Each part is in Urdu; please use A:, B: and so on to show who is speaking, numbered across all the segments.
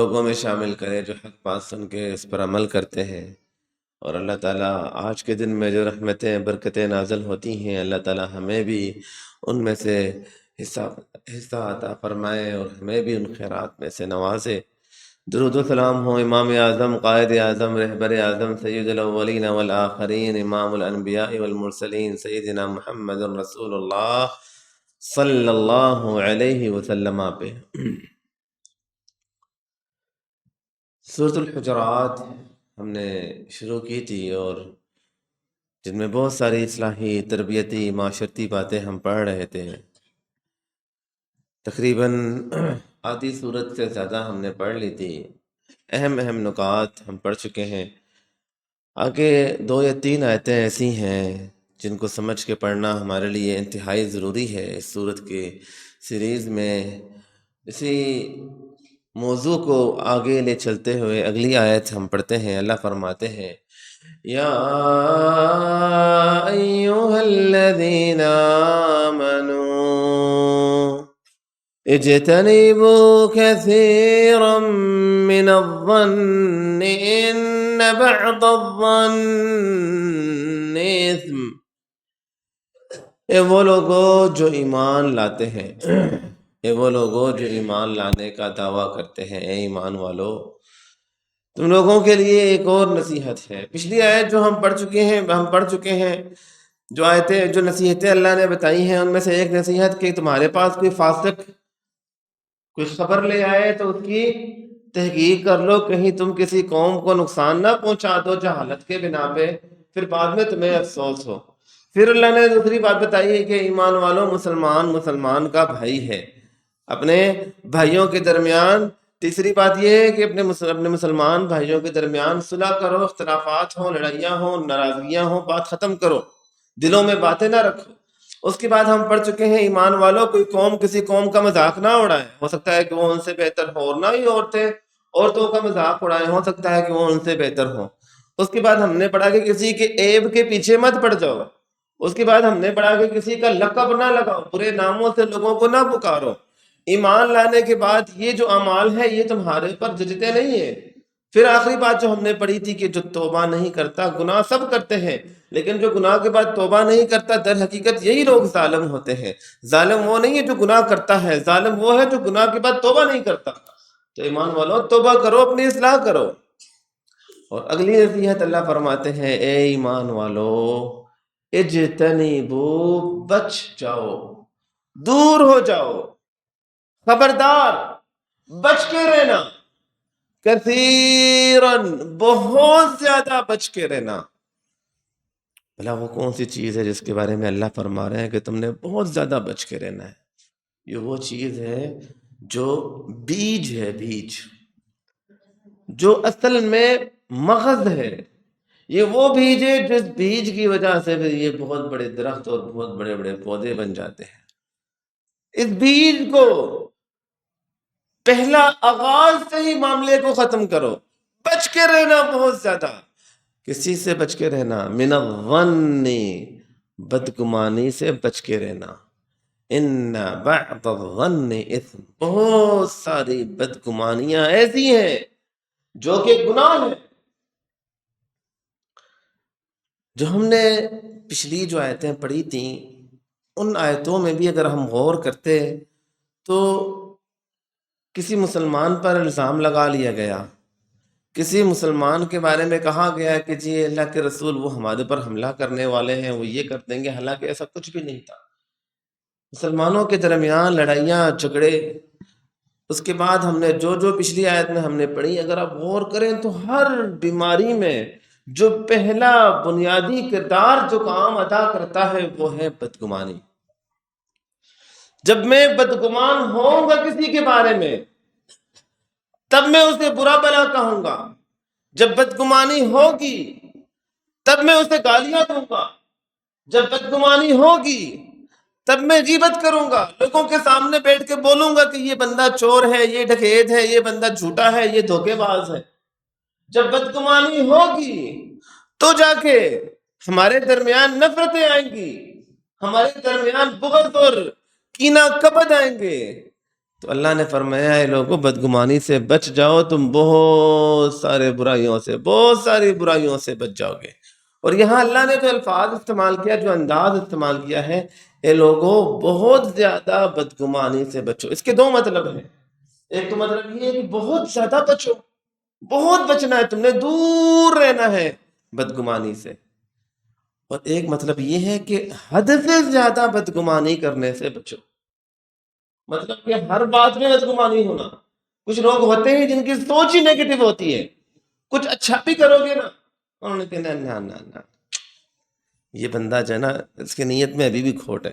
A: لوگوں میں شامل کرے جو حق بات سن کے اس پر عمل کرتے ہیں۔ اور اللہ تعالیٰ آج کے دن میں جو رحمتیں برکتیں نازل ہوتی ہیں، اللہ تعالیٰ ہمیں بھی ان میں سے حصہ عطا فرمائے اور ہمیں بھی ان خیرات میں سے نوازے۔ درود و سلام ہو امام اعظم، قائد اعظم، رہبر اعظم، سید الاولین والآخرین، امام الانبیاء والمرسلین، سیدنا محمد رسول اللہ صلی اللہ علیہ وسلم پہ۔ سورۃ الحجرات ہم نے شروع کی تھی، اور جن میں بہت ساری اصلاحی، تربیتی، معاشرتی باتیں ہم پڑھ رہے تھے۔ تقریباً آدھی صورت سے زیادہ ہم نے پڑھ لی تھی، اہم نکات ہم پڑھ چکے ہیں۔ آگے 2 یا 3 آیتیں ایسی ہیں جن کو سمجھ کے پڑھنا ہمارے لیے انتہائی ضروری ہے اس صورت کے سیریز میں۔ اسی موضوع کو آگے لے چلتے ہوئے اگلی آیت ہم پڑھتے ہیں۔ اللہ فرماتے ہیں، یا ایھا الذین آمنوا اجتنبوا کثیرا من الظن ان بعض الظن اثم۔ اے وہ لوگوں جو ایمان لاتے ہیں، اے وہ لوگوں جو ایمان لانے کا دعویٰ کرتے ہیں، اے ایمان والو، تم لوگوں کے لیے ایک اور نصیحت ہے۔ پچھلی آیت جو ہم پڑھ چکے ہیں، جو آیتیں، جو نصیحتیں اللہ نے بتائی ہیں، ان میں سے ایک نصیحت کہ تمہارے پاس کوئی فاسق کوئی خبر لے آئے تو اس کی تحقیق کر لو، کہیں تم کسی قوم کو نقصان نہ پہنچا دو جہالت کے بنا پہ، پھر بعد میں تمہیں افسوس ہو۔ پھر اللہ نے دوسری بات بتائی ہے کہ ایمان والوں، مسلمان کا بھائی ہے، اپنے بھائیوں کے درمیان۔ تیسری بات یہ ہے کہ اپنے مسلمان بھائیوں کے درمیان صلح کرو، اختلافات ہوں، لڑائیاں ہوں، ناراضگیاں ہوں، بات ختم کرو، دلوں میں باتیں نہ رکھو۔ اس کے بعد ہم پڑھ چکے ہیں، ایمان والوں، کوئی قوم کسی قوم کا مذاق نہ اڑائے، ہو سکتا ہے کہ وہ ان سے بہتر ہو، اور نہ ہی عورتوں کا مذاق اڑائے، ہو سکتا ہے کہ وہ ان سے بہتر ہوں۔ اس کے بعد ہم نے پڑھا کہ کسی کے عیب کے پیچھے مت پڑ جاؤ۔ اس کے بعد ہم نے پڑھا کہ کسی کا لقب نہ لگاؤ، برے ناموں سے لوگوں کو نہ پکارو۔ ایمان لانے کے بعد یہ جو اعمال ہے یہ تمہارے اوپر جچتے نہیں ہیں۔ پھر آخری بات جو ہم نے پڑھی تھی کہ جو توبہ نہیں کرتا، گناہ سب کرتے ہیں لیکن جو گناہ کے بعد توبہ نہیں کرتا، در حقیقت یہی لوگ ظالم ہوتے ہیں۔ ظالم وہ نہیں ہے جو گناہ کرتا ہے، ظالم وہ ہے جو گناہ کے بعد توبہ نہیں کرتا۔ تو ایمان والوں، توبہ کرو، اپنی اصلاح کرو۔ اور اگلی نصیحت اللہ فرماتے ہیں، اے ایمان والو، اجتنبو، بچ جاؤ، دور ہو جاؤ، خبردار، بچ کے رہنا، کثیرن، بہت زیادہ بچ کے رہنا۔ بھلا وہ کون سی چیز ہے جس کے بارے میں اللہ فرما رہے ہیں کہ تم نے بہت زیادہ بچ کے رہنا ہے؟ یہ وہ چیز ہے جو بیج ہے، بیج جو اصل میں مغز ہے۔ یہ وہ بیج ہے جس بیج کی وجہ سے پھر یہ بہت بڑے درخت اور بہت بڑے بڑے پودے بن جاتے ہیں۔ اس بیج کو پہلا آغاز سے ہی معاملے کو ختم کرو، بچ کے رہنا، بہت زیادہ۔ کسی سے بچ کے رہنا؟ من الظن، بدگمانی سے بچ کے رہنا۔ ان بعض الظن اثم، بہت ساری بدگمانیاں ایسی ہیں جو کہ گناہ ہیں۔ جو ہم نے پچھلی جو آیتیں پڑھی تھیں، ان آیتوں میں بھی اگر ہم غور کرتے تو کسی مسلمان پر الزام لگا لیا گیا، کسی مسلمان کے بارے میں کہا گیا کہ جی اللہ کے رسول وہ ہمارے پر حملہ کرنے والے ہیں، وہ یہ کر دیں گے، حالانکہ ایسا کچھ بھی نہیں تھا۔ مسلمانوں کے درمیان لڑائیاں، جھگڑے۔ اس کے بعد ہم نے جو پچھلی آیت میں ہم نے پڑھی، اگر آپ غور کریں تو ہر بیماری میں جو پہلا بنیادی کردار جو کام ادا کرتا ہے وہ ہے بدگمانی۔ جب میں بدگمان ہوں گا کسی کے بارے میں، تب میں اسے برا بلا کہوں گا۔ جب بدگمانی ہوگی تب میں اسے گالیاں دوں گا۔ جب بدگمانی ہوگی تب میں غیبت کروں گا، لوگوں کے سامنے بیٹھ کے بولوں گا کہ یہ بندہ چور ہے، یہ ڈکیت ہے، یہ بندہ جھوٹا ہے، یہ دھوکے باز ہے۔ جب بدگمانی ہوگی تو جا کے ہمارے درمیان نفرتیں آئیں گی، ہمارے درمیان بغض اور کینہ کبد آئیں گے۔ تو اللہ نے فرمایا اے لوگوں بدگمانی سے بچ جاؤ، تم بہت سارے برائیوں سے، بہت ساری برائیوں سے بچ جاؤ گے۔ اور یہاں اللہ نے جو الفاظ استعمال کیا، جو انداز استعمال کیا ہے، اے لوگوں بہت زیادہ بدگمانی سے بچو، اس کے دو مطلب ہیں۔ ایک تو مطلب یہ ہے کہ بہت زیادہ بچو، بہت بچنا ہے، تم نے دور رہنا ہے بدگمانی سے۔ اور ایک مطلب یہ ہے کہ حد سے زیادہ بدگمانی کرنے سے بچو، مطلب کہ ہر بات میں بدگمانی ہونا۔ کچھ لوگ ہوتے ہیں جن کی سوچ ہی نیگیٹو ہوتی ہے، کچھ اچھا بھی کرو گے نا، انہوں نے کہنا نہ یہ بندہ جو ہے نا اس کی نیت میں ابھی بھی کھوٹ ہے۔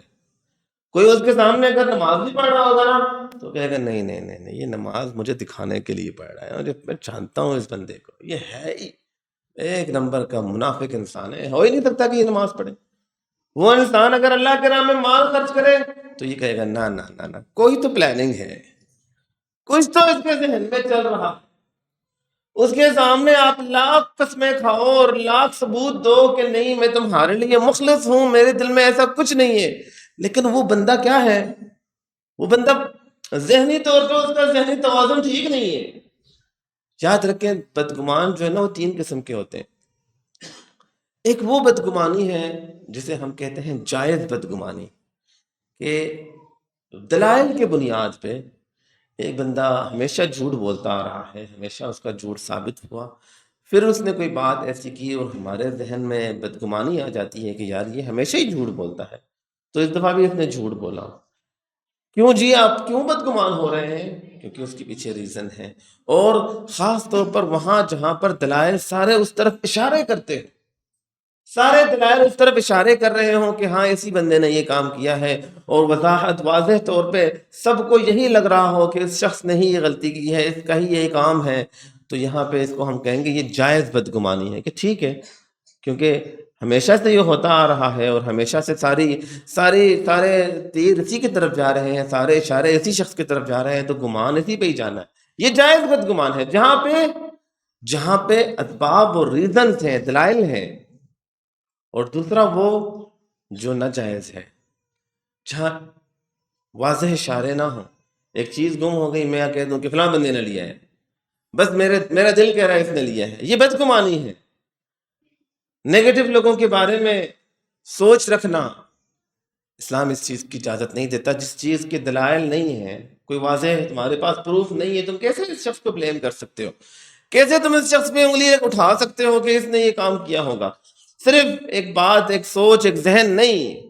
A: کوئی اس کے سامنے اگر نماز بھی پڑھ رہا ہوگا نا تو کہے گا نہیں یہ نماز مجھے دکھانے کے لیے پڑھ رہا ہے، اور میں جانتا ہوں اس بندے کو، یہ ہے ہی ایک نمبر کا منافق انسان ہے، ہو ہی نہیں سکتا کہ یہ نماز پڑھے۔ وہ انسان اگر اللہ کے راہ میں مال خرچ کرے تو یہ کہے گا نہ کوئی تو پلاننگ ہے، کچھ تو اس کے ذہن میں چل رہا۔ اس کے سامنے آپ لاکھ قسمیں کھاؤ اور لاکھ ثبوت دو کہ نہیں میں تمہارے لیے مخلص ہوں، میرے دل میں ایسا کچھ نہیں ہے، لیکن وہ بندہ کیا ہے؟ وہ بندہ ذہنی طور پہ اس کا ذہنی توازن ٹھیک نہیں ہے۔ یاد رکھیں بدگمان جو ہے نا وہ تین قسم کے ہوتے ہیں۔ ایک وہ بدگمانی ہے جسے ہم کہتے ہیں جائز بدگمانی، کہ دلائل کے بنیاد پہ ایک بندہ ہمیشہ جھوٹ بولتا آ رہا ہے، ہمیشہ اس کا جھوٹ ثابت ہوا، پھر اس نے کوئی بات ایسی کی اور ہمارے ذہن میں بدگمانی آ جاتی ہے کہ یار یہ ہمیشہ ہی جھوٹ بولتا ہے، تو اس دفعہ بھی اس نے جھوٹ بولا۔ کیوں جی آپ کیوں بدگمان ہو رہے ہیں؟ کیونکہ اس کے پیچھے ریزن ہے، اور خاص طور پر وہاں جہاں پر دلائل سارے اس طرف اشارے کرتے ہیں، سارے دلائل اس طرف اشارے کر رہے ہوں کہ ہاں اسی بندے نے یہ کام کیا ہے، اور وضاحت واضح طور پہ سب کو یہی لگ رہا ہو کہ اس شخص نے ہی یہ غلطی کی ہے، اس کا ہی یہ کام ہے، تو یہاں پہ اس کو ہم کہیں گے یہ جائز بدگمانی ہے، کہ ٹھیک ہے کیونکہ ہمیشہ سے یہ ہوتا آ رہا ہے، اور ہمیشہ سے سارے تیر اسی کی طرف جا رہے ہیں، سارے اشارے اسی شخص کی طرف جا رہے ہیں، تو گمان اسی پہ ہی جانا ہے۔ یہ جائز بدگمان ہے جہاں پہ اسباب اور ریزنز ہیں، دلائل ہیں۔ اور دوسرا وہ جو ناجائز ہے، جہاں واضح اشارے نہ ہوں، ایک چیز گم ہو گئی، میں کہہ دوں کہ فلاں بندے نے لیا ہے، بس میرا دل کہہ رہا ہے اس نے لیا ہے، یہ بدگمانی ہے۔ نیگیٹو لوگوں کے بارے میں سوچ رکھنا اسلام اس چیز کی اجازت نہیں دیتا۔ جس چیز کے دلائل نہیں ہیں، کوئی واضح تمہارے پاس پروف نہیں ہے، تم کیسے اس شخص کو بلیم کر سکتے ہو؟ کیسے تم اس شخص پہ انگلی اٹھا سکتے ہو کہ اس نے یہ کام کیا ہوگا؟ صرف ایک بات، ایک سوچ، ایک ذہن نہیں۔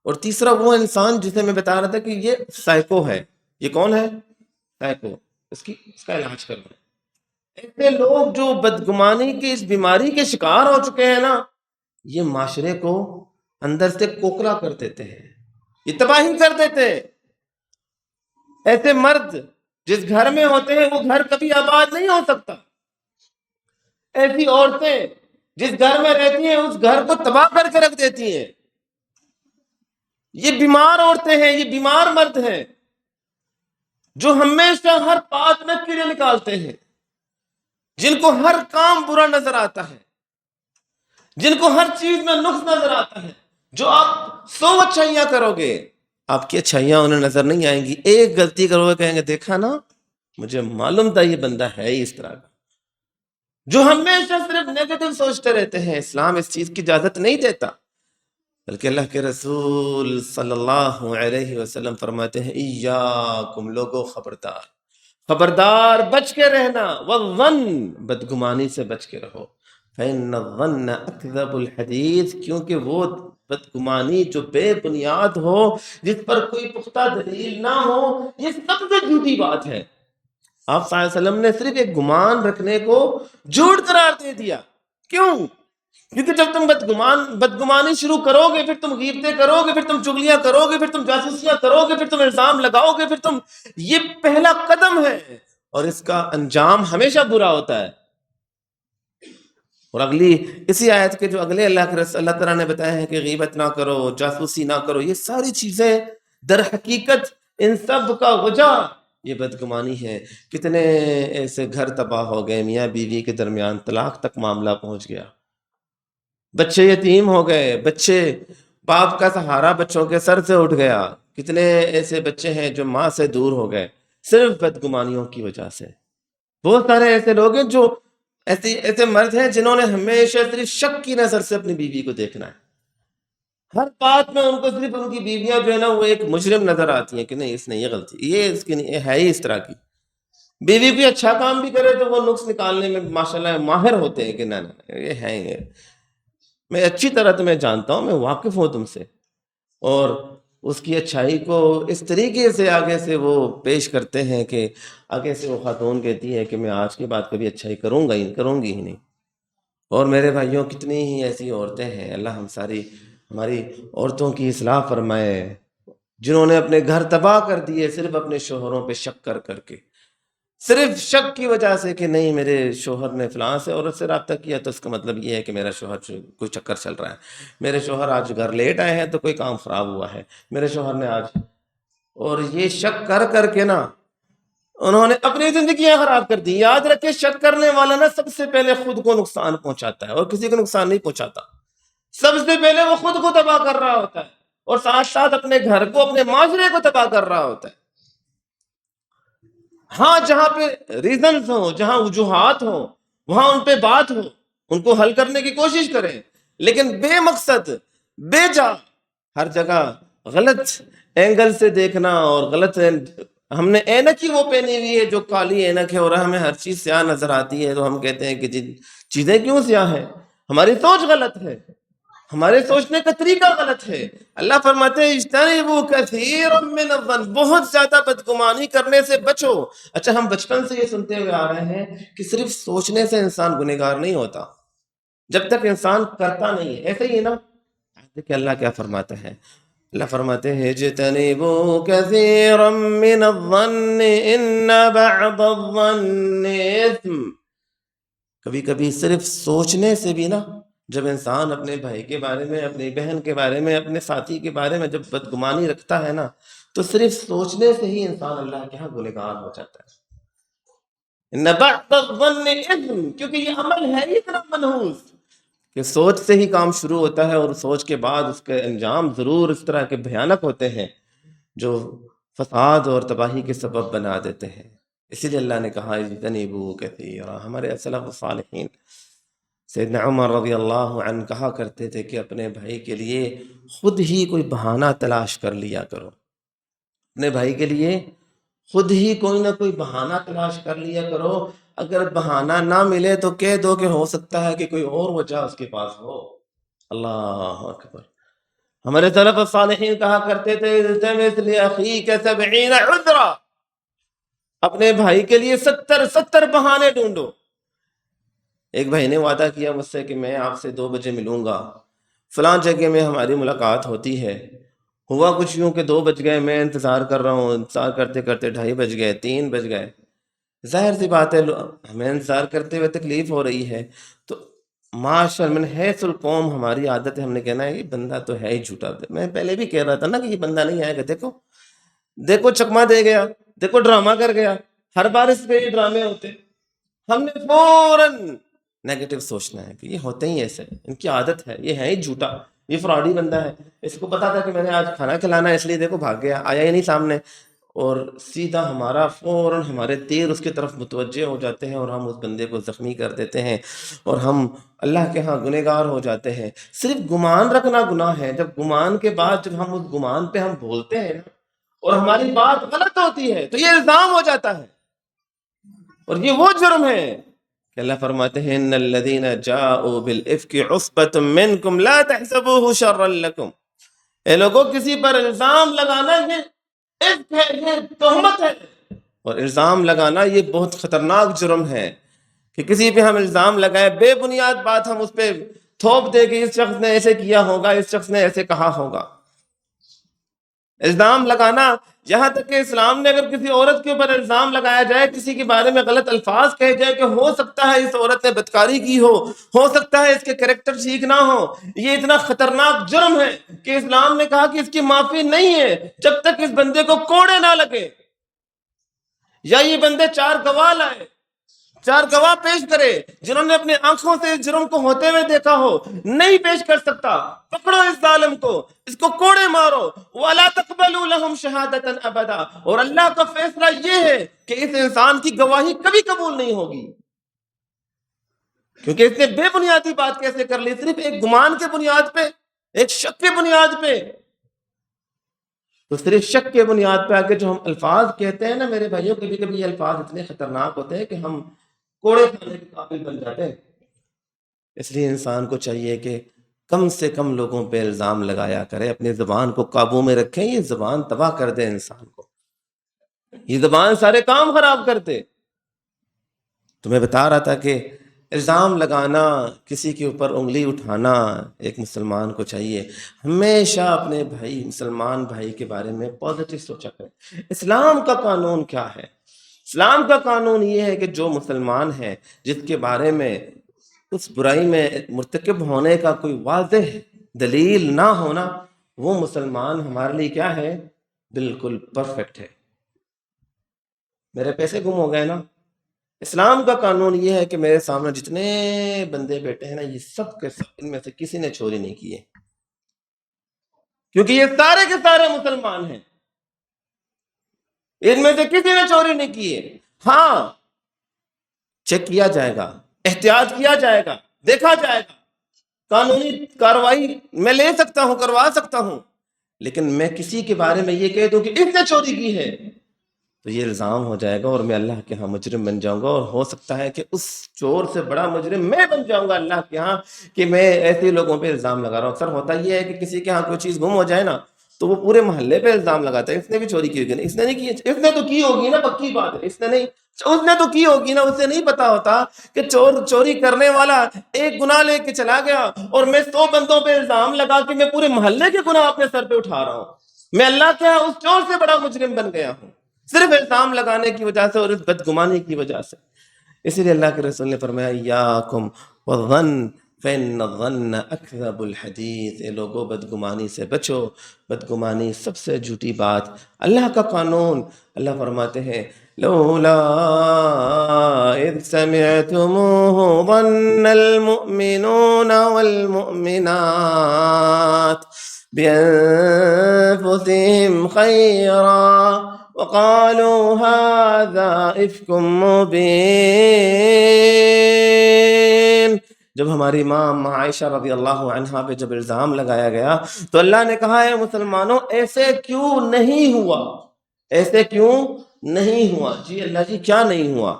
A: اور تیسرا وہ انسان جسے میں بتا رہا تھا کہ یہ سائیکو ہے۔ یہ کون ہے؟ سائیکو۔ اس کا علاج کرنا ہے۔ ایسے لوگ جو بدگمانی کی اس بیماری کے شکار ہو چکے ہیں نا، یہ معاشرے کو اندر سے کوکرا کر دیتے ہیں، یہ تباہی کر دیتے ہیں۔ ایسے مرد جس گھر میں ہوتے ہیں وہ گھر کبھی آباد نہیں ہو سکتا۔ ایسی عورتیں جس گھر میں رہتی ہیں اس گھر کو تباہ کر کے رکھ دیتی ہیں۔ یہ بیمار عورتیں ہیں، یہ بیمار مرد ہیں جو ہمیشہ ہر بات میں کیڑے نکالتے ہیں، جن کو ہر کام برا نظر آتا ہے، جن کو ہر چیز میں نقص نظر آتا ہے۔ جو آپ 100 اچھائیاں کرو گے، آپ کی اچھائیاں انہیں نظر نہیں آئیں گی، ایک غلطی کرو گے کہیں گے دیکھا نا، مجھے معلوم تھا یہ بندہ ہے ہی اس طرح کا۔ جو ہمیشہ صرف نیگیٹو سوچتے رہتے ہیں، اسلام اس چیز کی اجازت نہیں دیتا، بلکہ اللہ کے رسول صلی اللہ علیہ وسلم فرماتے ہیں ایاکم لوگو، خبردار بچ کے رہنا، والظن بدگمانی سے بچ کے رہو، فإن الظن اکذب الحدیث، کیونکہ وہ بدگمانی جو بے بنیاد ہو، جس پر کوئی پختہ دلیل نہ ہو، یہ سب سے جھوٹی بات ہے۔ آپ صلی اللہ علیہ وسلم نے صرف ایک گمان رکھنے کو جھوٹ قرار دے دیا۔ کیوں؟ کیونکہ جب تم بدگمانی شروع کرو گے، پھر تم غیبتیں کرو گے، پھر تم چغلیاں کرو گے، پھر تم جاسوسیاں کرو گے، پھر تم الزام لگاؤ گے، پھر یہ پہلا قدم ہے، اور اس کا انجام ہمیشہ برا ہوتا ہے۔ اور اسی آیت کے جو اگلے اللہ تعالیٰ نے بتایا ہے کہ غیبت نہ کرو، جاسوسی نہ کرو، یہ ساری چیزیں در حقیقت ان سب کا وجہ یہ بدگمانی ہے۔ کتنے ایسے گھر تباہ ہو گئے، میاں بیوی کے درمیان طلاق تک معاملہ پہنچ گیا، بچے یتیم ہو گئے، بچے باپ کا سہارا بچوں کے سر سے اٹھ گیا، کتنے ایسے بچے ہیں جو ماں سے دور ہو گئے۔ صرف بدگمانیوں کی وجہ سے. بہت سارے ایسے لوگ ہیں جو ایسے مرد ہیں جنہوں نے ہمیشہ صرف شک کی نظر سے اپنی بیوی کو دیکھنا ہے. ہر بات میں ان کو صرف ان کی بیویاں جو ہے نا وہ ایک مجرم نظر آتی ہیں کہ نہیں اس نے یہ غلطی، یہ اس کی نہیں، یہ ہے ہی اس طرح کی. بیوی کوئی اچھا کام بھی کرے تو وہ نقص نکالنے میں ماشاءاللہ ماہر ہوتے ہیں کہ نہ یہ ہے، یہ میں اچھی طرح تمہیں جانتا ہوں، میں واقف ہوں تم سے. اور اس کی اچھائی کو اس طریقے سے آگے سے وہ پیش کرتے ہیں کہ آگے سے وہ خاتون کہتی ہے کہ میں آج کے بعد کبھی اچھائی کروں گی ہی نہیں. اور میرے بھائیوں کتنی ہی ایسی عورتیں ہیں، اللہ ہماری عورتوں کی اصلاح فرمائے، جنہوں نے اپنے گھر تباہ کر دیے صرف اپنے شوہروں پہ شک کر کے، صرف شک کی وجہ سے کہ نہیں میرے شوہر نے فلاں سے عورت سے رابطہ کیا تو اس کا مطلب یہ ہے کہ میرا شوہر کوئی چکر چل رہا ہے، میرے شوہر آج گھر لیٹ آئے ہیں تو کوئی کام خراب ہوا ہے، میرے شوہر نے آج، اور یہ شک کر کے نا انہوں نے اپنی زندگیاں خراب کر دی. یاد رکھے شک کرنے والا نا سب سے پہلے خود کو نقصان پہنچاتا ہے اور کسی کو نقصان نہیں پہنچاتا. سب سے پہلے وہ خود کو تباہ کر رہا ہوتا ہے اور ساتھ ساتھ اپنے گھر کو، اپنے معاشرے کو تباہ کر رہا ہوتا ہے. ہاں جہاں پہ ریزنز ہوں، جہاں وجوہات ہوں، وہاں ان پہ بات ہو، ان کو حل کرنے کی کوشش کریں، لیکن بے مقصد بے جا ہر جگہ غلط اینگل سے دیکھنا اور غلط ہم نے اینک ہی وہ پہنی ہوئی ہے جو کالی اینک ہے اور ہمیں ہر چیز سیاہ نظر آتی ہے تو ہم کہتے ہیں کہ جی چیزیں کیوں سیاہ ہیں؟ ہماری سوچ غلط ہے، ہمارے سوچنے کا طریقہ غلط ہے. اللہ فرماتے ہیں اجتنبوا کثیرا من الظن، بہت زیادہ بدگمانی کرنے سے بچو. اچھا ہم بچپن سے یہ سنتے ہوئے آ رہے ہیں کہ صرف سوچنے سے انسان گنہگار نہیں ہوتا جب تک انسان کرتا نہیں ہے. ایسے ہی ہے نا، دیکھیں اللہ کیا فرماتا ہے. اللہ فرماتے ہیں اجتنبوا کثیرا من الظن ان بعض الظن اثم. کبھی کبھی صرف سوچنے سے بھی نا، جب انسان اپنے بھائی کے بارے میں، اپنی بہن کے بارے میں، اپنے ساتھی کے بارے میں جب بدگمانی رکھتا ہے نا تو صرف سوچنے سے ہی انسان اللہ کے ہاں گنہگار ہو جاتا ہے. ان بعض الظن اثم، کیونکہ یہ عمل ہے اتنا منحوس کہ سوچ سے ہی کام شروع ہوتا ہے اور سوچ کے بعد اس کے انجام ضرور اس طرح کے بھیانک ہوتے ہیں جو فساد اور تباہی کے سبب بنا دیتے ہیں. اسی لیے اللہ نے کہا اجتنبوا کثیرا. ہمارے سلف الصالحین سیدنا عمر رضی اللہ عنہ کہا کرتے تھے کہ اپنے بھائی کے لیے خود ہی کوئی بہانہ تلاش کر لیا کرو، اپنے بھائی کے لیے خود ہی کوئی نہ کوئی بہانہ تلاش کر لیا کرو. اگر بہانہ نہ ملے تو کہہ دو کہ ہو سکتا ہے کہ کوئی اور وجہ اس کے پاس ہو. اللہ اکبر. ہمارے سلف الصالحین کہا کرتے تھے التمس لاخیک 70 عذرا، اپنے بھائی کے لیے 70 بہانے ڈھونڈو. ایک بھائی نے وعدہ کیا مجھ سے کہ میں آپ سے 2 بجے ملوں گا، فلاں جگہ میں ہماری ملاقات ہوتی ہے. ہوا کچھ یوں کہ 2 بج گئے، میں انتظار کر رہا ہوں، انتظار کرتے کرتے 2:30 بج گئے، 3 بج گئے. ظاہر سی بات ہے ہمیں انتظار کرتے ہوئے تکلیف ہو رہی ہے تو معاشر من حیث القوم ہماری عادت ہے، ہم نے کہنا ہے یہ بندہ تو ہے ہی جھوٹا. میں پہلے بھی کہہ رہا تھا نا کہ یہ بندہ نہیں آئے گا، دیکھو چکما دے گیا، دیکھو ڈرامہ کر گیا. ہر بار اس پہ یہ ڈرامے ہوتے. ہم نے فوراً نیگیٹو سوچنا ہے کہ یہ ہوتے ہی ایسے، ان کی عادت ہے، یہ ہے ہی جھوٹا، یہ فراڈی بندہ ہے. اس کو پتا تھا کہ میں نے آج کھانا کھلانا ہے اس لیے دیکھو بھاگ گیا، آیا ہی نہیں سامنے. اور سیدھا ہمارا فوراً ہمارے تیر اس کی طرف متوجہ ہو جاتے ہیں اور ہم اس بندے کو زخمی کر دیتے ہیں اور ہم اللہ کے ہاں گنہگار ہو جاتے ہیں. صرف گمان رکھنا گناہ ہے. جب گمان کے بعد جب ہم اس گمان پہ ہم بولتے ہیں اور ہماری بات غلط ہوتی ہے تو یہ الزام ہو جاتا ہے اور یہ وہ جرم ہے کہ اللہ فرماتے ہیں ان الذين جاءوا بالافك عصبة منكم لا تحسبوه شرا لكم. اے لوگوں کسی پر الزام لگانا یہ افک ہے، یہ تہمت ہے، اور الزام لگانا یہ بہت خطرناک جرم ہے کہ کسی پہ ہم الزام لگائیں، بے بنیاد بات ہم اس پہ تھوپ دے کہ اس شخص نے ایسے کیا ہوگا، اس شخص نے ایسے کہا ہوگا. الزام لگانا، یہاں تک کہ اسلام نے اگر کسی عورت کے اوپر الزام لگایا جائے، کسی کے بارے میں غلط الفاظ کہے جائے کہ ہو سکتا ہے اس عورت نے بدکاری کی ہو سکتا ہے اس کے کریکٹر ٹھیک نہ ہو، یہ اتنا خطرناک جرم ہے کہ اسلام نے کہا کہ اس کی معافی نہیں ہے جب تک اس بندے کو کوڑے نہ لگے یا یہ بندے 4 گواہ لائے، چار گواہ پیش کرے جنہوں نے اپنے آنکھوں سے جرم کو ہوتے ہوئے دیکھا ہو، نہیں پیش کر سکتا، پکڑو اس ظالم کو، اس کو کوڑے مارو۔ وَلَا تَقْبَلُوا لَهُمْ شَهَادَةً أَبَدًا، اور اللہ کا فیصلہ یہ ہے کہ اس انسان کی گواہی کبھی قبول نہیں ہوگی، کیونکہ اس نے بے بنیادی بات کیسے کر لی، صرف ایک گمان کے بنیاد پہ، ایک شک کے بنیاد پہ۔ تو صرف شک کے بنیاد پہ آگے جو ہم الفاظ کہتے ہیں نا میرے بھائیوں، کبھی کبھی یہ الفاظ اتنے خطرناک ہوتے ہیں کہ ہم کوڑے کھانے کے قابل بن جاتے ہیں۔ اس لیے انسان کو چاہیے کہ کم سے کم لوگوں پہ الزام لگایا کرے، اپنی زبان کو قابو میں رکھیں۔ یہ زبان تباہ کر دے انسان کو، یہ زبان سارے کام خراب کر دے۔ تو میں بتا رہا تھا کہ الزام لگانا، کسی کے اوپر انگلی اٹھانا، ایک مسلمان کو چاہیے ہمیشہ اپنے بھائی، مسلمان بھائی کے بارے میں پازیٹو سوچا کرے۔ اسلام کا قانون کیا ہے؟ اسلام کا قانون یہ ہے کہ جو مسلمان ہے جس کے بارے میں اس برائی میں مرتکب ہونے کا کوئی واضح دلیل نہ ہونا، وہ مسلمان ہمارے لیے کیا ہے؟ بالکل پرفیکٹ ہے۔ میرے پیسے گم ہو گئے نا، اسلام کا قانون یہ ہے کہ میرے سامنے جتنے بندے بیٹھے ہیں نا، یہ سب کے سب ان میں سے کسی نے چوری نہیں کی ہے، کیونکہ یہ سارے کے سارے مسلمان ہیں، ان میں سے کسی نے چوری نہیں کی ہے۔ ہاں، چیک کیا جائے گا، احتیاط کیا جائے گا، دیکھا جائے گا، قانونی کارروائی میں لے سکتا ہوں، کروا سکتا ہوں، لیکن میں کسی کے بارے میں یہ کہہ دوں کہ اس نے چوری کی ہے تو یہ الزام ہو جائے گا اور میں اللہ کے ہاں مجرم بن جاؤں گا، اور ہو سکتا ہے کہ اس چور سے بڑا مجرم میں بن جاؤں گا اللہ کے ہاں، کہ میں ایسے لوگوں پہ الزام لگا رہا ہوں۔ اکثر ہوتا یہ ہے کہ کسی کے ہاں کوئی چیز گم ہو جائے نا تو وہ پورے محلے پہ الزام لگاتا ہے، اس نے بھی چوری کی ہوگی، اس نے نہیں کی، اس نے تو کی ہوگی نا، پکی بات ہے، اس نے تو کی ہوگی نا۔ اسے نہیں پتا ہوتا کہ چوری کرنے والا ایک گناہ لے کے چلا گیا اور میں 100 بندوں پہ الزام لگا کے میں پورے محلے کے گناہ اپنے سر پہ اٹھا رہا ہوں، میں اللہ کے ہاں اس چور سے بڑا مجرم بن گیا ہوں، صرف الزام لگانے کی وجہ سے اور اس بدگمانی کی وجہ سے۔ اسی لیے اللہ کے رسول نے فرمایا ایاکم والظن فإن الظن اکذب الحدیث، اے لوگوں بدگمانی سے بچو، بدگمانی سب سے جھوٹی بات۔ اللہ کا قانون، اللہ فرماتے ہیں لولا اذ سمعتموه ظن المؤمنون والمؤمنات بأنفسهم خيرا وقالوا هذا إفك مبين۔ جب ہماری ماں عائشہ رضی اللہ عنہا پہ جب الزام لگایا گیا تو اللہ نے کہا ہے مسلمانوں ایسے کیوں نہیں ہوا، ایسے کیوں نہیں ہوا؟ جی اللہ جی کیا نہیں ہوا،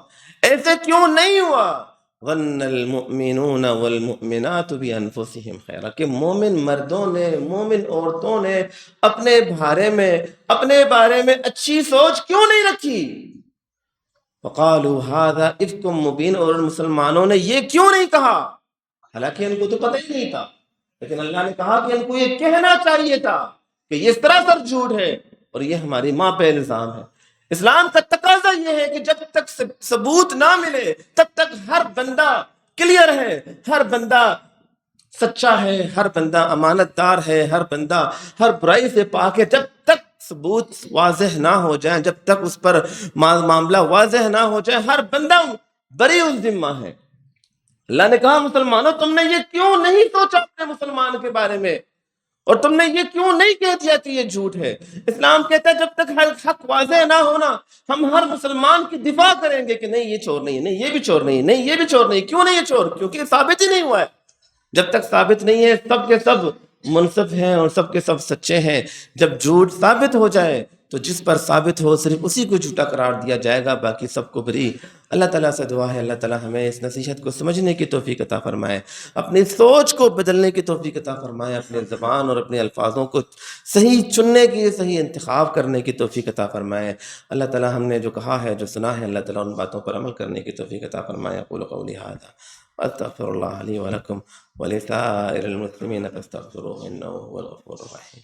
A: ایسے کیوں نہیں ہوا؟ ظن المؤمنون والمؤمنات بانفسهم خیرا، کہ مومن مردوں نے، مومن عورتوں نے اپنے بارے میں اچھی سوچ کیوں نہیں رکھی؟ وقالوا هذا افک مبین، اور مسلمانوں نے یہ کیوں نہیں کہا؟ حالانکہ ان کو تو پتہ ہی نہیں تھا، لیکن اللہ نے کہا کہ ان کو یہ کہنا چاہیے تھا کہ یہ سراسر جھوٹ ہے اور یہ ہماری ماں پہ الزام ہے۔ اسلام کا تقاضا یہ ہے کہ جب تک ثبوت نہ ملے تب تک ہر بندہ کلیئر ہے، ہر بندہ سچا ہے، ہر بندہ امانت دار ہے، ہر بندہ ہر برائی سے پاک ہے۔ جب تک ثبوت واضح نہ ہو جائے، جب تک اس پر معاملہ واضح نہ ہو جائے، ہر بندہ بری الذمہ ہے۔ اللہ نے کہا مسلمانوں تم نے یہ کیوں نہیں سوچا اپنے مسلمان کے بارے میں، اور تم نے یہ کیوں نہیں کہہ دیا کہ یہ جھوٹ ہے؟ اسلام کہتا ہے جب تک حق واضح نہ ہونا ہم ہر مسلمان کی دفاع کریں گے کہ نہیں یہ چور نہیں ہے، نہیں یہ بھی چور نہیں ہے، نہیں یہ بھی چور نہیں ہے۔ کیوں نہیں یہ چور؟ کیونکہ ثابت ہی نہیں ہوا ہے۔ جب تک ثابت نہیں ہے سب کے سب منصف ہیں اور سب کے سب سچے ہیں۔ جب جھوٹ ثابت ہو جائے تو جس پر ثابت ہو صرف اسی کو جھوٹا قرار دیا جائے گا، باقی سب کو بری۔ اللہ تعالیٰ سے دعا ہے اللہ تعالیٰ ہمیں اس نصیحت کو سمجھنے کی توفیق عطا فرمائے، اپنی سوچ کو بدلنے کی توفیق عطا فرمائے، اپنے زبان اور اپنے الفاظوں کو صحیح چننے کی، صحیح انتخاب کرنے کی توفیق عطا فرمائے۔ اللہ تعالیٰ ہم نے جو کہا ہے، جو سنا ہے، اللہ تعالیٰ ان باتوں پر عمل کرنے کی توفیق عطا فرمائے۔ اقول قولی ھذا استغفر اللہ لی ولکم ولسائر المسلمین فاستغفروہ انہ هو الغفور الرحیم۔